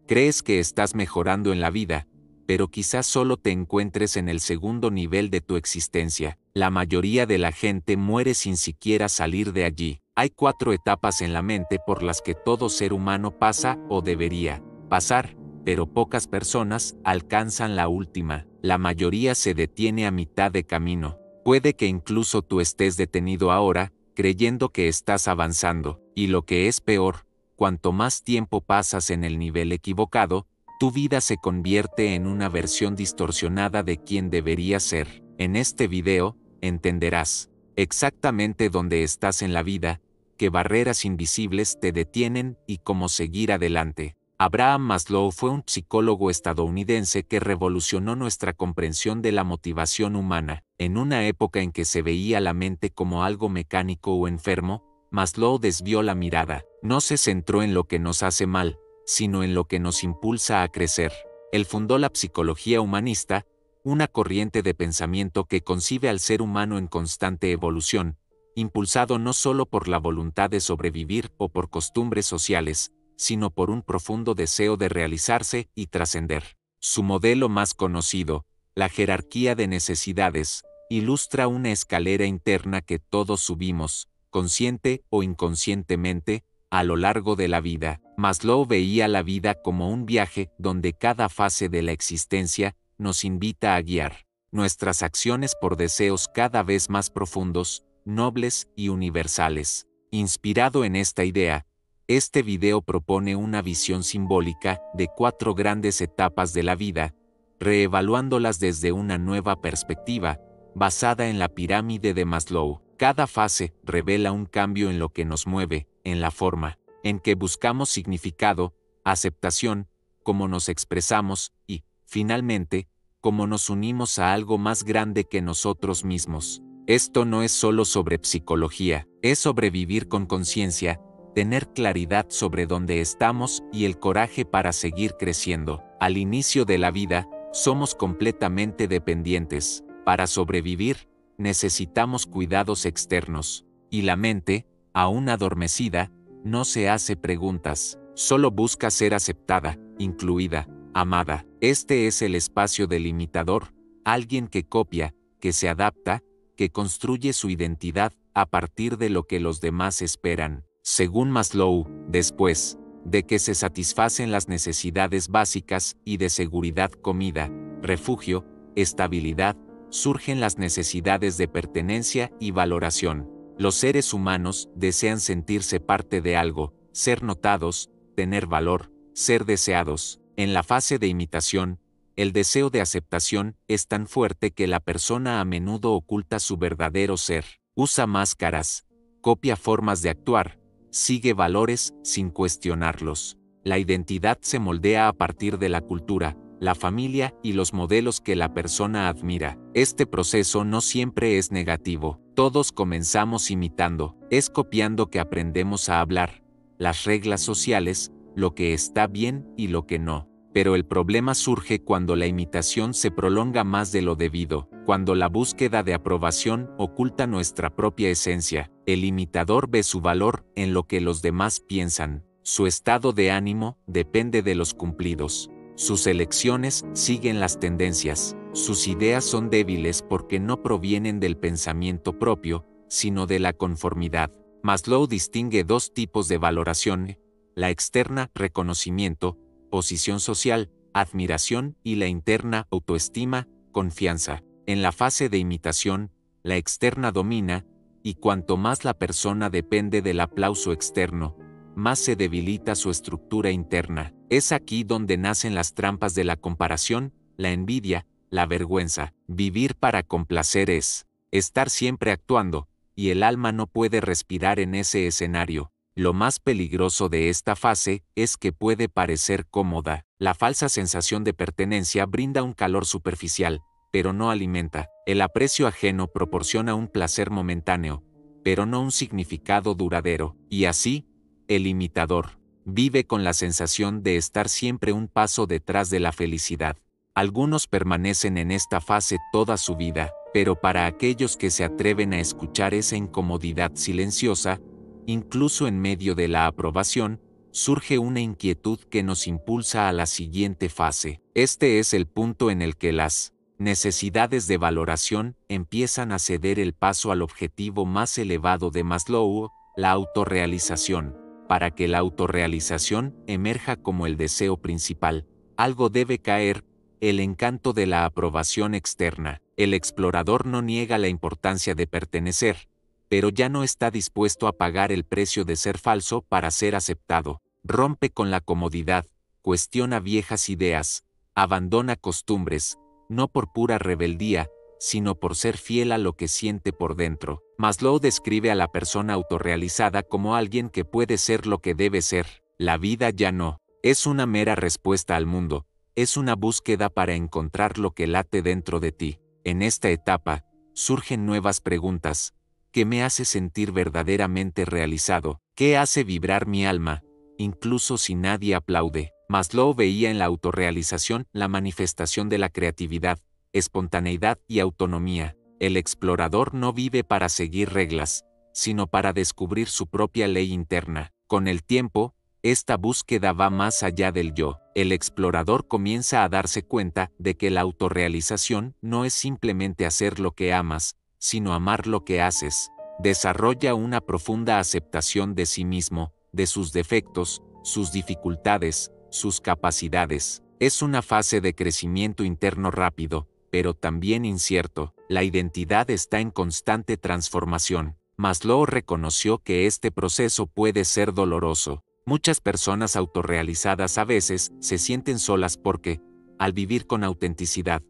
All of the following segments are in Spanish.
Crees que estás mejorando en la vida, pero quizás solo te encuentres en el segundo nivel de tu existencia. La mayoría de la gente muere sin siquiera salir de allí. Hay 4 etapas en la mente por las que todo ser humano pasa o debería pasar, pero pocas personas alcanzan la última. La mayoría se detiene a mitad de camino. Puede que incluso tú estés detenido ahora, creyendo que estás avanzando, y lo que es peor, cuanto más tiempo pasas en el nivel equivocado, tu vida se convierte en una versión distorsionada de quien debería ser. En este video, entenderás exactamente dónde estás en la vida, qué barreras invisibles te detienen y cómo seguir adelante. Abraham Maslow fue un psicólogo estadounidense que revolucionó nuestra comprensión de la motivación humana. En una época en que se veía la mente como algo mecánico o enfermo, Maslow desvió la mirada. No se centró en lo que nos hace mal, sino en lo que nos impulsa a crecer. Él fundó la psicología humanista, una corriente de pensamiento que concibe al ser humano en constante evolución, impulsado no solo por la voluntad de sobrevivir o por costumbres sociales, sino por un profundo deseo de realizarse y trascender. Su modelo más conocido, la jerarquía de necesidades, ilustra una escalera interna que todos subimos, consciente o inconscientemente, a lo largo de la vida. Maslow veía la vida como un viaje donde cada fase de la existencia nos invita a guiar nuestras acciones por deseos cada vez más profundos, nobles y universales. Inspirado en esta idea, este video propone una visión simbólica de 4 grandes etapas de la vida, reevaluándolas desde una nueva perspectiva, basada en la pirámide de Maslow. Cada fase revela un cambio en lo que nos mueve, en la forma en que buscamos significado, aceptación, cómo nos expresamos y, finalmente, cómo nos unimos a algo más grande que nosotros mismos. Esto no es solo sobre psicología, es sobre vivir con conciencia, tener claridad sobre dónde estamos y el coraje para seguir creciendo. Al inicio de la vida, somos completamente dependientes. Para sobrevivir, necesitamos cuidados externos, y la mente, aún adormecida, no se hace preguntas, solo busca ser aceptada, incluida, amada. Este es el espacio delimitador, alguien que copia, que se adapta, que construye su identidad a partir de lo que los demás esperan. Según Maslow, después de que se satisfacen las necesidades básicas y de seguridad, comida, refugio, estabilidad, surgen las necesidades de pertenencia y valoración. Los seres humanos desean sentirse parte de algo, ser notados, tener valor, ser deseados. En la fase de imitación, el deseo de aceptación es tan fuerte que la persona a menudo oculta su verdadero ser, usa máscaras, copia formas de actuar, sigue valores sin cuestionarlos. La identidad se moldea a partir de la cultura, la familia y los modelos que la persona admira. Este proceso no siempre es negativo. Todos comenzamos imitando, es copiando que aprendemos a hablar, las reglas sociales, lo que está bien y lo que no. Pero el problema surge cuando la imitación se prolonga más de lo debido, cuando la búsqueda de aprobación oculta nuestra propia esencia. El imitador ve su valor en lo que los demás piensan. Su estado de ánimo depende de los cumplidos. Sus elecciones siguen las tendencias. Sus ideas son débiles porque no provienen del pensamiento propio, sino de la conformidad. Maslow distingue 2 tipos de valoración: la externa, reconocimiento, posición social, admiración, y la interna, autoestima, confianza. En la fase de imitación, la externa domina, y cuanto más la persona depende del aplauso externo, más se debilita su estructura interna. Es aquí donde nacen las trampas de la comparación, la envidia, la vergüenza. Vivir para complacer es estar siempre actuando, y el alma no puede respirar en ese escenario. Lo más peligroso de esta fase es que puede parecer cómoda. La falsa sensación de pertenencia brinda un calor superficial, pero no alimenta. El aprecio ajeno proporciona un placer momentáneo, pero no un significado duradero. Y así, el imitador vive con la sensación de estar siempre un paso detrás de la felicidad. Algunos permanecen en esta fase toda su vida, pero para aquellos que se atreven a escuchar esa incomodidad silenciosa, incluso en medio de la aprobación, surge una inquietud que nos impulsa a la siguiente fase. Este es el punto en el que las necesidades de valoración empiezan a ceder el paso al objetivo más elevado de Maslow, la autorrealización. Para que la autorrealización emerja como el deseo principal, algo debe caer, el encanto de la aprobación externa. El explorador no niega la importancia de pertenecer, pero ya no está dispuesto a pagar el precio de ser falso para ser aceptado. Rompe con la comodidad, cuestiona viejas ideas, abandona costumbres, no por pura rebeldía, sino por ser fiel a lo que siente por dentro. Maslow describe a la persona autorrealizada como alguien que puede ser lo que debe ser. La vida ya no es una mera respuesta al mundo, es una búsqueda para encontrar lo que late dentro de ti. En esta etapa, surgen nuevas preguntas. ¿Qué me hace sentir verdaderamente realizado? ¿Qué hace vibrar mi alma, incluso si nadie aplaude? Maslow veía en la autorrealización la manifestación de la creatividad, espontaneidad y autonomía. El explorador no vive para seguir reglas, sino para descubrir su propia ley interna. Con el tiempo, esta búsqueda va más allá del yo. El explorador comienza a darse cuenta de que la autorrealización no es simplemente hacer lo que amas, sino amar lo que haces. Desarrolla una profunda aceptación de sí mismo, de sus defectos, sus dificultades, sus capacidades. Es una fase de crecimiento interno rápido, pero también incierto. La identidad está en constante transformación. Maslow reconoció que este proceso puede ser doloroso. Muchas personas autorrealizadas a veces se sienten solas porque, al vivir con autenticidad,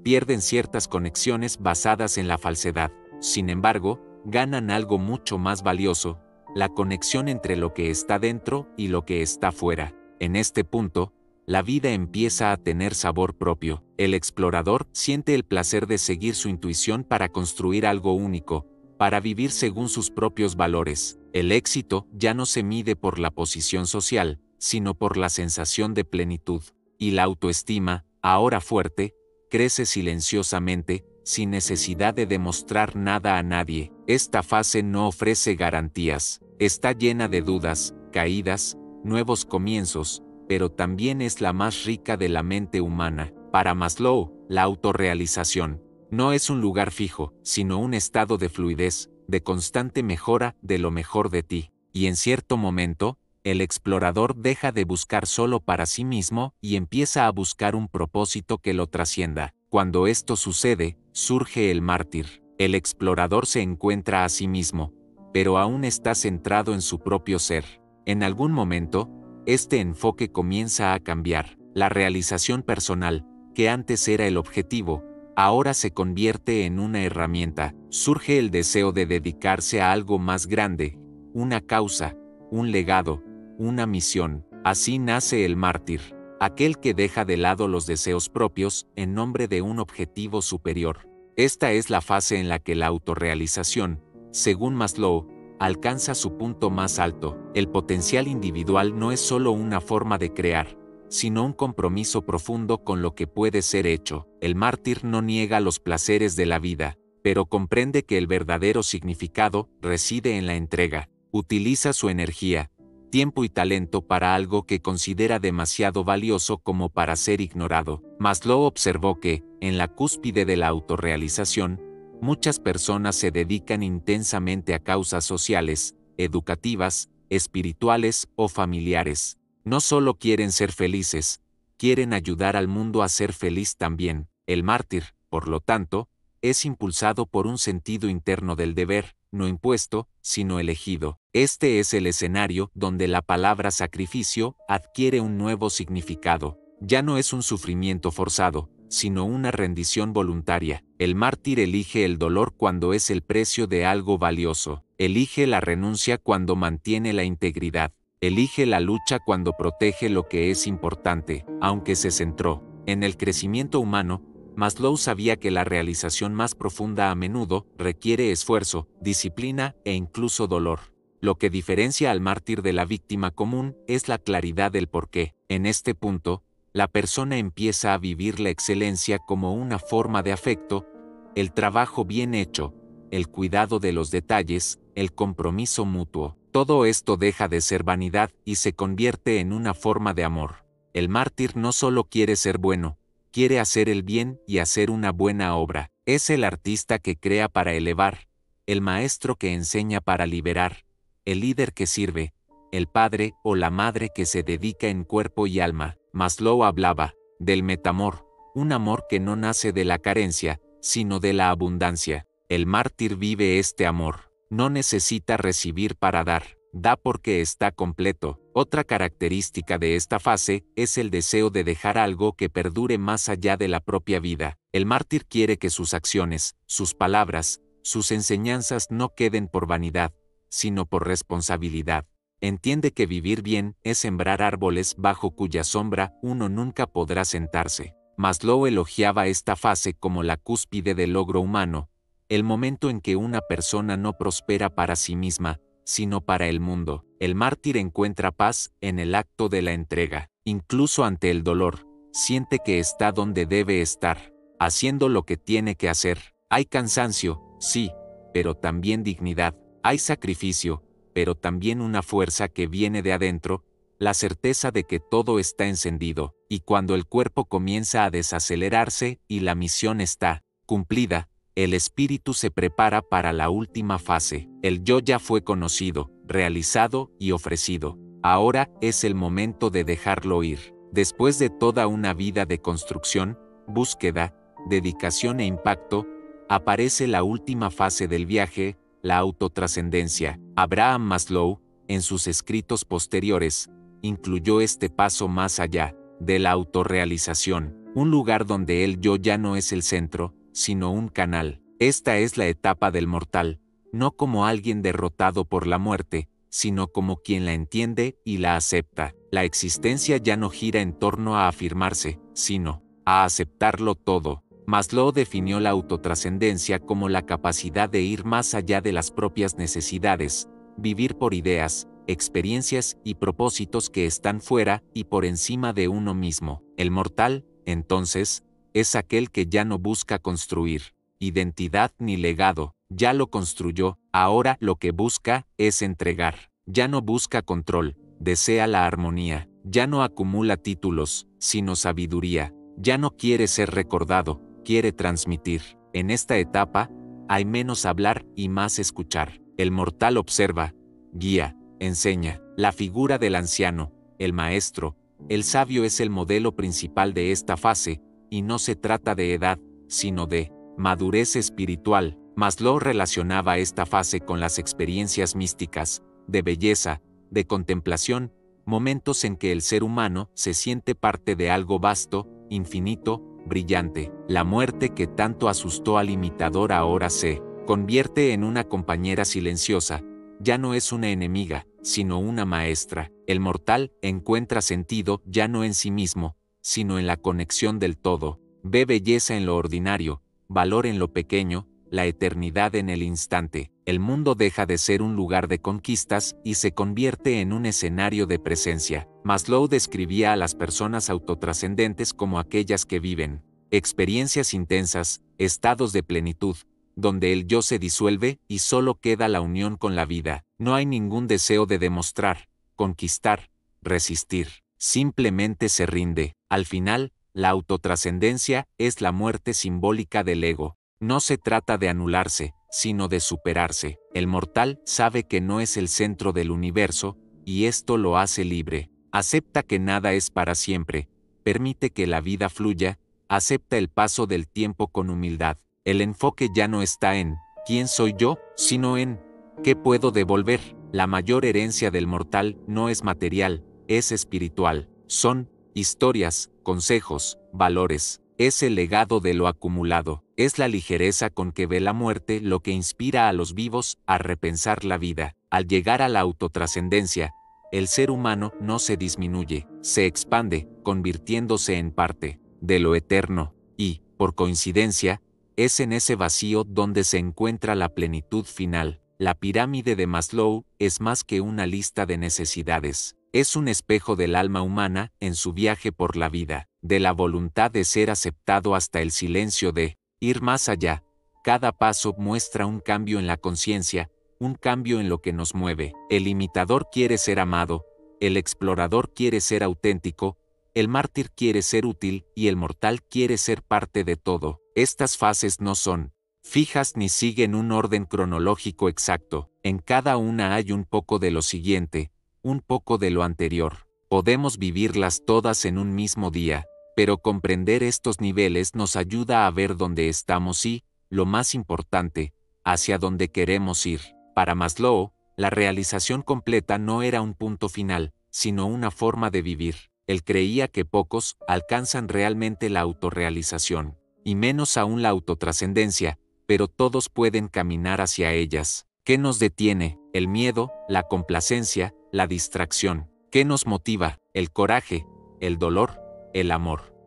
pierden ciertas conexiones basadas en la falsedad. Sin embargo, ganan algo mucho más valioso, la conexión entre lo que está dentro y lo que está fuera. En este punto, la vida empieza a tener sabor propio. El explorador siente el placer de seguir su intuición para construir algo único, para vivir según sus propios valores. El éxito ya no se mide por la posición social, sino por la sensación de plenitud. Y la autoestima, ahora fuerte, crece silenciosamente, sin necesidad de demostrar nada a nadie. Esta fase no ofrece garantías, está llena de dudas, caídas, nuevos comienzos, pero también es la más rica de la mente humana. Para Maslow, la autorrealización no es un lugar fijo, sino un estado de fluidez, de constante mejora de lo mejor de ti. Y en cierto momento, el explorador deja de buscar solo para sí mismo y empieza a buscar un propósito que lo trascienda. Cuando esto sucede, surge el mártir. El explorador se encuentra a sí mismo, pero aún está centrado en su propio ser. En algún momento, este enfoque comienza a cambiar. La realización personal, que antes era el objetivo, ahora se convierte en una herramienta. Surge el deseo de dedicarse a algo más grande, una causa, un legado, una misión. Así nace el mártir, aquel que deja de lado los deseos propios en nombre de un objetivo superior. Esta es la fase en la que la autorrealización, según Maslow, alcanza su punto más alto. El potencial individual no es solo una forma de crear, sino un compromiso profundo con lo que puede ser hecho. El mártir no niega los placeres de la vida, pero comprende que el verdadero significado reside en la entrega. Utiliza su energía, tiempo y talento para algo que considera demasiado valioso como para ser ignorado. Maslow observó que, en la cúspide de la autorrealización, muchas personas se dedican intensamente a causas sociales, educativas, espirituales o familiares. No solo quieren ser felices, quieren ayudar al mundo a ser feliz también. El mártir, por lo tanto, es impulsado por un sentido interno del deber, no impuesto, sino elegido. Este es el escenario donde la palabra sacrificio adquiere un nuevo significado. Ya no es un sufrimiento forzado, sino una rendición voluntaria. El mártir elige el dolor cuando es el precio de algo valioso. Elige la renuncia cuando mantiene la integridad. Elige la lucha cuando protege lo que es importante. Aunque se centró en el crecimiento humano, Maslow sabía que la realización más profunda a menudo requiere esfuerzo, disciplina e incluso dolor. Lo que diferencia al mártir de la víctima común es la claridad del porqué. En este punto, la persona empieza a vivir la excelencia como una forma de afecto, el trabajo bien hecho, el cuidado de los detalles, el compromiso mutuo. Todo esto deja de ser vanidad y se convierte en una forma de amor. El mártir no solo quiere ser bueno, quiere hacer el bien y hacer una buena obra. Es el artista que crea para elevar, el maestro que enseña para liberar, el líder que sirve, el padre o la madre que se dedica en cuerpo y alma. Maslow hablaba del metamor, un amor que no nace de la carencia, sino de la abundancia. El mártir vive este amor. No necesita recibir para dar, da porque está completo. Otra característica de esta fase es el deseo de dejar algo que perdure más allá de la propia vida. El mártir quiere que sus acciones, sus palabras, sus enseñanzas no queden por vanidad, sino por responsabilidad. Entiende que vivir bien es sembrar árboles bajo cuya sombra uno nunca podrá sentarse. Maslow elogiaba esta fase como la cúspide del logro humano, el momento en que una persona no prospera para sí misma, sino para el mundo. El mártir encuentra paz en el acto de la entrega. Incluso ante el dolor, siente que está donde debe estar, haciendo lo que tiene que hacer. Hay cansancio, sí, pero también dignidad. Hay sacrificio, pero también una fuerza que viene de adentro, la certeza de que todo está encendido, y cuando el cuerpo comienza a desacelerarse y la misión está cumplida, el espíritu se prepara para la última fase. El yo ya fue conocido, realizado y ofrecido. Ahora es el momento de dejarlo ir. Después de toda una vida de construcción, búsqueda, dedicación e impacto, aparece la última fase del viaje, la autotrascendencia. Abraham Maslow, en sus escritos posteriores, incluyó este paso más allá de la autorrealización, un lugar donde el yo ya no es el centro, sino un canal. Esta es la etapa del mortal, no como alguien derrotado por la muerte, sino como quien la entiende y la acepta. La existencia ya no gira en torno a afirmarse, sino a aceptarlo todo. Maslow definió la autotrascendencia como la capacidad de ir más allá de las propias necesidades, vivir por ideas, experiencias y propósitos que están fuera y por encima de uno mismo. El mortal, entonces, es aquel que ya no busca construir identidad ni legado, ya lo construyó, ahora lo que busca es entregar. Ya no busca control, desea la armonía, ya no acumula títulos, sino sabiduría, ya no quiere ser recordado, quiere transmitir. En esta etapa, hay menos hablar y más escuchar. El mortal observa, guía, enseña. La figura del anciano, el maestro, el sabio es el modelo principal de esta fase, y no se trata de edad, sino de madurez espiritual. Maslow relacionaba esta fase con las experiencias místicas, de belleza, de contemplación, momentos en que el ser humano se siente parte de algo vasto, infinito, brillante. La muerte que tanto asustó al imitador ahora se convierte en una compañera silenciosa, ya no es una enemiga, sino una maestra. El mortal encuentra sentido ya no en sí mismo, sino en la conexión del todo. Ve belleza en lo ordinario, valor en lo pequeño, la eternidad en el instante. El mundo deja de ser un lugar de conquistas y se convierte en un escenario de presencia. Maslow describía a las personas autotrascendentes como aquellas que viven experiencias intensas, estados de plenitud, donde el yo se disuelve y solo queda la unión con la vida. No hay ningún deseo de demostrar, conquistar, resistir. Simplemente se rinde. Al final, la autotrascendencia es la muerte simbólica del ego. No se trata de anularse, sino de superarse. El mortal sabe que no es el centro del universo, y esto lo hace libre. Acepta que nada es para siempre, permite que la vida fluya, acepta el paso del tiempo con humildad. El enfoque ya no está en ¿quién soy yo?, sino en ¿qué puedo devolver? La mayor herencia del mortal no es material, es espiritual. Son historias, consejos, valores. Es el legado de lo acumulado. Es la ligereza con que ve la muerte lo que inspira a los vivos a repensar la vida. Al llegar a la autotrascendencia, el ser humano no se disminuye, se expande, convirtiéndose en parte de lo eterno, y, por coincidencia, es en ese vacío donde se encuentra la plenitud final. La pirámide de Maslow es más que una lista de necesidades. Es un espejo del alma humana en su viaje por la vida, de la voluntad de ser aceptado hasta el silencio de ir más allá. Cada paso muestra un cambio en la conciencia, un cambio en lo que nos mueve. El imitador quiere ser amado, el explorador quiere ser auténtico, el mártir quiere ser útil y el mortal quiere ser parte de todo. Estas fases no son fijas ni siguen un orden cronológico exacto. En cada una hay un poco de lo siguiente, un poco de lo anterior. Podemos vivirlas todas en un mismo día, pero comprender estos niveles nos ayuda a ver dónde estamos y, lo más importante, hacia dónde queremos ir. Para Maslow, la realización completa no era un punto final, sino una forma de vivir. Él creía que pocos alcanzan realmente la autorrealización, y menos aún la autotrascendencia, pero todos pueden caminar hacia ellas. ¿Qué nos detiene? El miedo, la complacencia, la distracción. ¿Qué nos motiva? El coraje, el dolor, el amor.